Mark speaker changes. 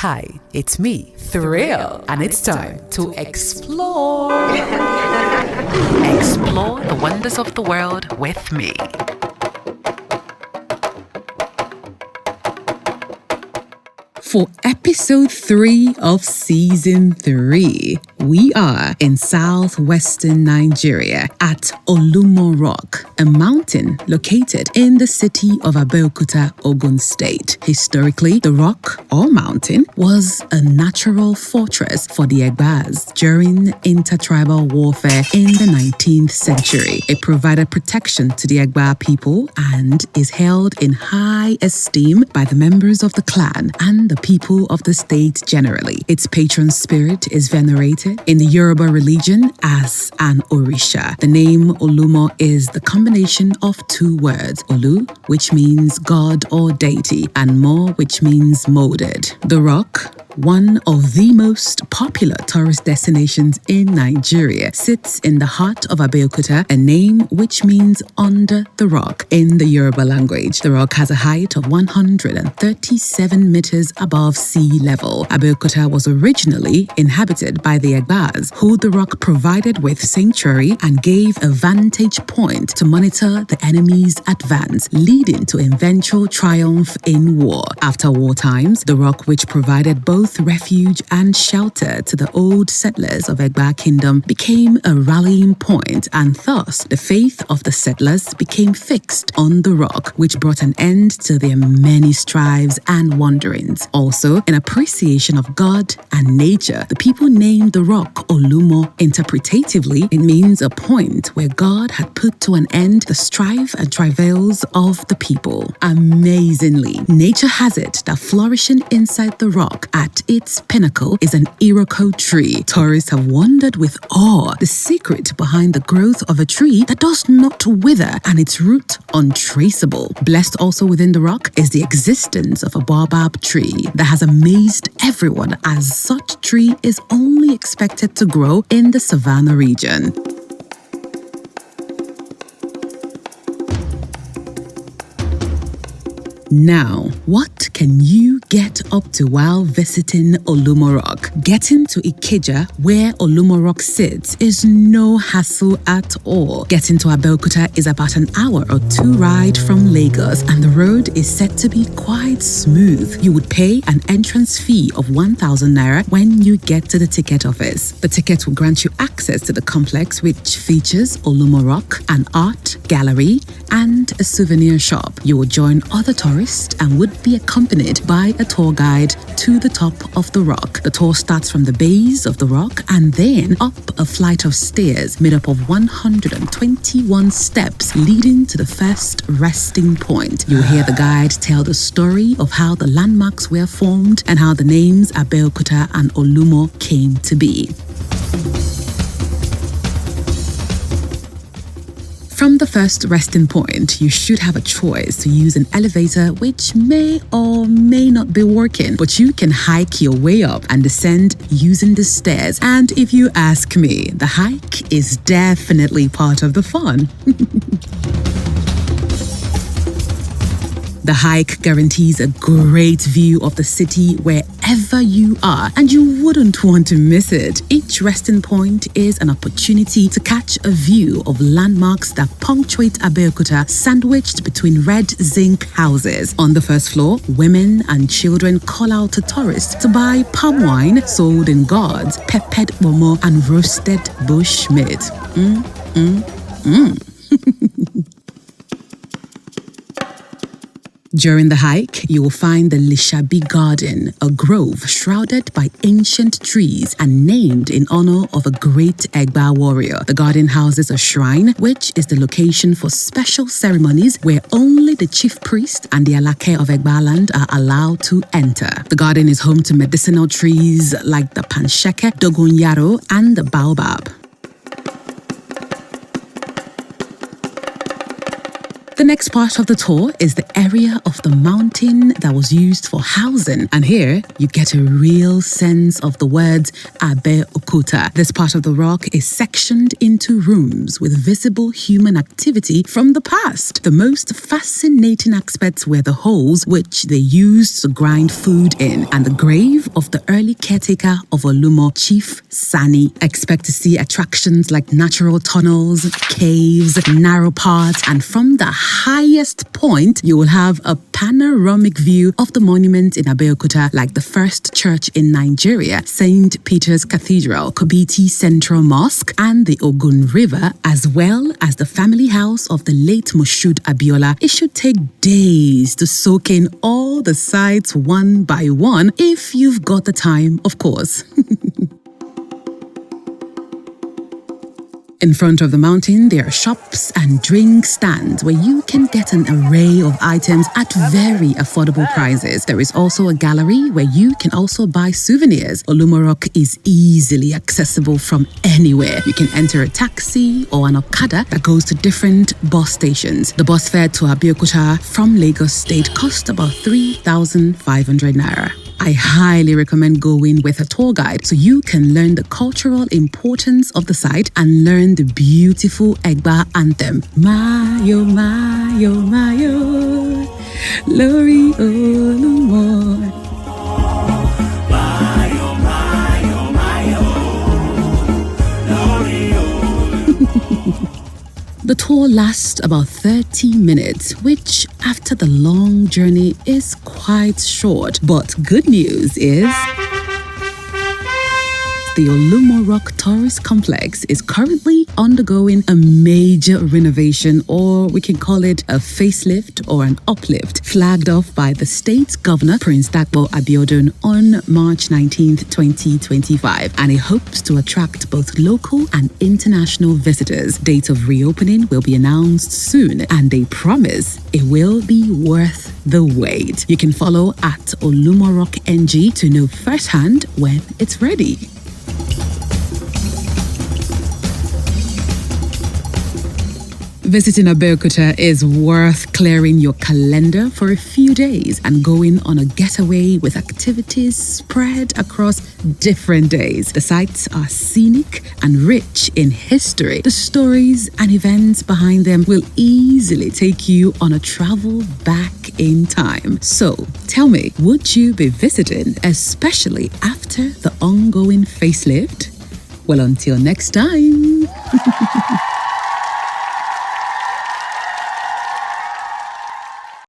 Speaker 1: Hi, it's me, Thrill, and it's time to explore. Explore the wonders of the world with me. For episode 3 of season 3, we are in southwestern Nigeria at Olumo Rock, a mountain located in the city of Abiodun, Ogun State. Historically, the rock or mountain was a natural fortress for the Egbas during intertribal warfare in the 19th century. It provided protection to the Egba people and is held in high esteem by the members of the clan and the people of the state generally. Its patron spirit is venerated in the Yoruba religion as an Orisha. The name Olumo is the combination of two words, Olu, which means God or deity, and Mo, which means molded. The rock, one of the most popular tourist destinations in Nigeria, sits in the heart of Abeokuta, a name which means under the rock in the Yoruba language. The rock has a height of 137 meters above sea level. Abeokuta was originally inhabited by the Egbas, who the rock provided with sanctuary and gave a vantage point to monitor the enemy's advance, leading to eventual triumph in war. After war times, the rock, which provided both refuge and shelter to the old settlers of Egba Kingdom, became a rallying point, and thus the faith of the settlers became fixed on the rock, which brought an end to their many strives and wanderings. Also, in appreciation of God and nature, the people named the rock Olumo. Interpretatively, it means a point where God had put to an end the strife and travails of the people. Amazingly, nature has it that flourishing inside the rock at its pinnacle is an Iroko tree. Tourists have wondered with awe the secret behind the growth of a tree that does not wither and its root untraceable. Blessed also within the rock is the existence of a baobab tree that has amazed everyone, as such tree is only expected to grow in the savannah region. Now, what can you get up to while visiting Olumo Rock? Getting to Ikeja, where Olumo Rock sits, is no hassle at all. Getting to Abeokuta is about an hour or two ride from Lagos, and the road is said to be quite smooth. You would pay an entrance fee of 1,000 naira when you get to the ticket office. The ticket will grant you access to the complex, which features Olumo Rock, an art gallery, and a souvenir shop. You will join other tourists and would be accompanied by a tour guide to the top of the rock. The tour starts from the base of the rock and then up a flight of stairs made up of 121 steps leading to the first resting point. You'll hear the guide tell the story of how the landmarks were formed and how the names Abeokuta and Olumo came to be. From the first resting point, you should have a choice to use an elevator, which may or may not be working, but you can hike your way up and descend using the stairs. And if you ask me, the hike is definitely part of the fun. The hike guarantees a great view of the city wherever you are, and you wouldn't want to miss it. Each resting point is an opportunity to catch a view of landmarks that punctuate Abeokuta, sandwiched between red zinc houses. On the first floor, women and children call out to tourists to buy palm wine sold in gourds, peppered momo, and roasted bush meat. During the hike, you will find the Lishabi Garden, a grove shrouded by ancient trees and named in honor of a great Egba warrior. The garden houses a shrine, which is the location for special ceremonies where only the chief priest and the Alake of Egba land are allowed to enter. The garden is home to medicinal trees like the Pansheke, Dogonyaro, and the Baobab. The The next part of the tour is the area of the mountain that was used for housing, and here you get a real sense of the words Abeokuta. This part of the rock is sectioned into rooms with visible human activity from the past. The most fascinating aspects were the holes which they used to grind food in, and the grave of the early caretaker of Olumo, Chief Sani. Expect to see attractions like natural tunnels, caves, narrow paths, and from the highest point, you will have a panoramic view of the monument in Abeokuta, like the first church in Nigeria, St. Peter's Cathedral, Kobiti Central Mosque, and the Ogun River, as well as the family house of the late Moshood Abiola. It should take days to soak in all the sights one by one, if you've got the time, of course. In front of the mountain, there are shops and drink stands where you can get an array of items at very affordable prices. There is also a gallery where you can also buy souvenirs. Olumo Rock is easily accessible from anywhere. You can enter a taxi or an Okada that goes to different bus stations. The bus fare to Abeokuta from Lagos State costs about 3,500 naira. I highly recommend going with a tour guide so you can learn the cultural importance of the site and learn the beautiful Egba anthem. Mayo, Mayo, Mayo, Lori Olumo. Mayo, Mayo, Mayo, Lori Olumo. The tour lasts about 30 minutes, which after the long journey is quite short. But good news is the Olumo Rock Tourist Complex is currently undergoing a major renovation, or we can call it a facelift or an uplift, flagged off by the state governor, Prince Dakbo Abiodun, on March 19th, 2025, and it hopes to attract both local and international visitors. Date of reopening will be announced soon, and they promise it will be worth the wait. You can follow at Olumorock.ng to know firsthand when it's ready. Visiting Abeokuta is worth clearing your calendar for a few days and going on a getaway with activities spread across different days. The sites are scenic and rich in history. The stories and events behind them will easily take you on a travel back in time. So, tell me, would you be visiting, especially after the ongoing facelift? Well, until next time.